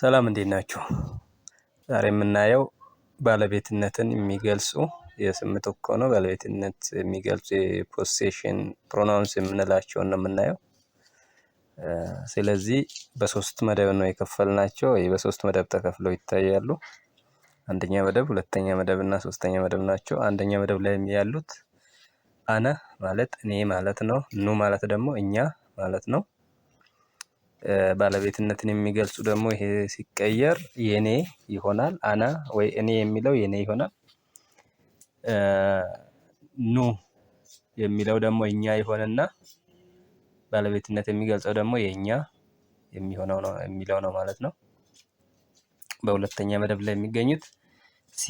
ሰላም እንዴት ናችሁ? ዛሬ የምናየው ባለቤትነትን የሚገልጹ የስም ምትክ ሆኖ ባለቤትነት የሚገልጹ የፖሴሽን ፕሮናውንስ የምንላቸውን ነው የምናየው። ስለዚህ በሶስት መደብ ነው የከፈልናቸው። በሶስት መደብ ተከፍለው ይታያሉ። አንደኛ መደብ፣ ሁለተኛ መደብ እና ሶስተኛ መደብ ናቸው። አንደኛ መደብ ላይ ያሉት አነ ማለት እኔ ማለት ነው። ኑ ማለት ደግሞ እኛ ማለት ነው። ባለቤትነትን የሚገልጹ ደግሞ ይሄ ሲቀየር የኔ ይሆናል። አና ወይ እኔ የሚለው የኔ ይሆናል። ኑ የሚለው ደግሞ እኛ ይሆንና ባለቤትነት የሚገልጸው ደግሞ የኛ የሚሆነው ነው የሚለው ነው ማለት ነው። በሁለተኛ መደብ ላይ የሚገኙት ሲ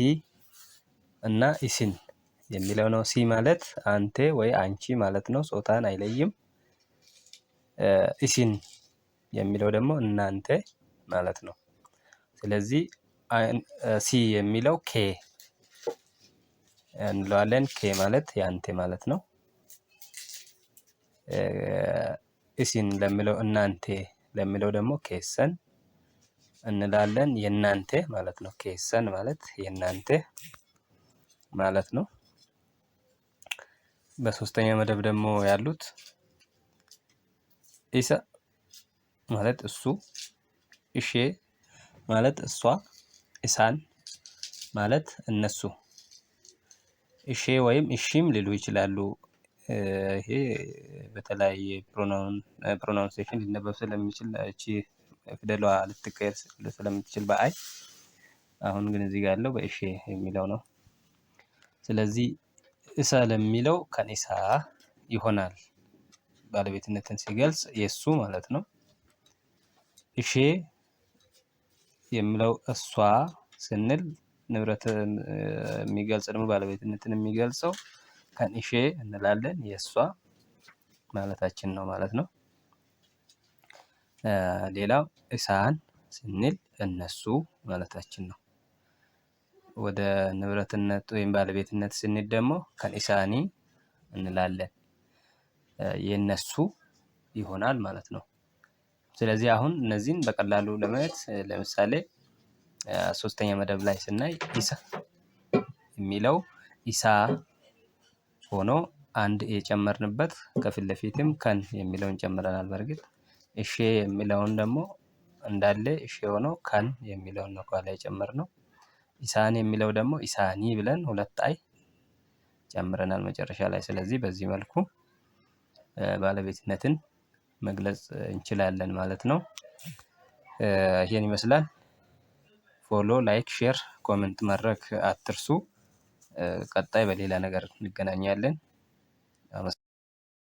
እና ኢሲን የሚለው ነው። ሲ ማለት አንተ ወይ አንቺ ማለት ነው። ጾታን አይለይም። ኢሲን የሚለው ደግሞ እናንተ ማለት ነው። ስለዚህ ሲ የሚለው ኬ እንለዋለን። ኬ ማለት ያንተ ማለት ነው። ኢሲን ለሚለው እናንተ ለሚለው ደግሞ ኬሰን እንላለን። የናንተ ማለት ነው። ኬሰን ማለት የናንተ ማለት ነው። በሶስተኛ መደብ ደግሞ ያሉት ኢሰ ማለት እሱ፣ እሼ ማለት እሷ፣ ኢሳን ማለት እነሱ። እሼ ወይም እሺም ሊሉ ይችላሉ። ይሄ በተለያየ ፕሮናውንሴሽን ሊነበብ ስለሚችል እቺ ፊደሏ ልትቀየር ስለምትችል በአይ አሁን ግን እዚህ ጋር ያለው በእሼ የሚለው ነው። ስለዚህ እሰ ለሚለው ከኒሳ ይሆናል። ባለቤትነትን ሲገልጽ የሱ ማለት ነው። እሼ የሚለው እሷ ስንል ንብረት የሚገልጽ ደግሞ ባለቤትነትን የሚገልጸው ከንሼ እንላለን። የሷ ማለታችን ነው ማለት ነው። ሌላው ኢሳን ስንል እነሱ ማለታችን ነው። ወደ ንብረትነት ወይም ባለቤትነት ስንል ደግሞ ከኢሳኒ እንላለን። የነሱ ይሆናል ማለት ነው። ስለዚህ አሁን እነዚህን በቀላሉ ለማየት ለምሳሌ ሶስተኛ መደብ ላይ ስናይ ኢሳ የሚለው ኢሳ ሆኖ አንድ የጨመርንበት ከፊት ለፊትም ከን የሚለውን ጨምረናል። በርግጥ እሺ የሚለውን ደግሞ እንዳለ እሺ ሆኖ ከን የሚለውን ነው ከኋላ የጨመርነው። ኢሳን የሚለው ደግሞ ኢሳኒ ብለን ሁለት አይ ጨምረናል መጨረሻ ላይ። ስለዚህ በዚህ መልኩ ባለቤትነትን መግለጽ እንችላለን ማለት ነው። ይሄን ይመስላል። ፎሎ፣ ላይክ፣ ሼር፣ ኮሜንት ማድረግ አትርሱ። ቀጣይ በሌላ ነገር እንገናኛለን።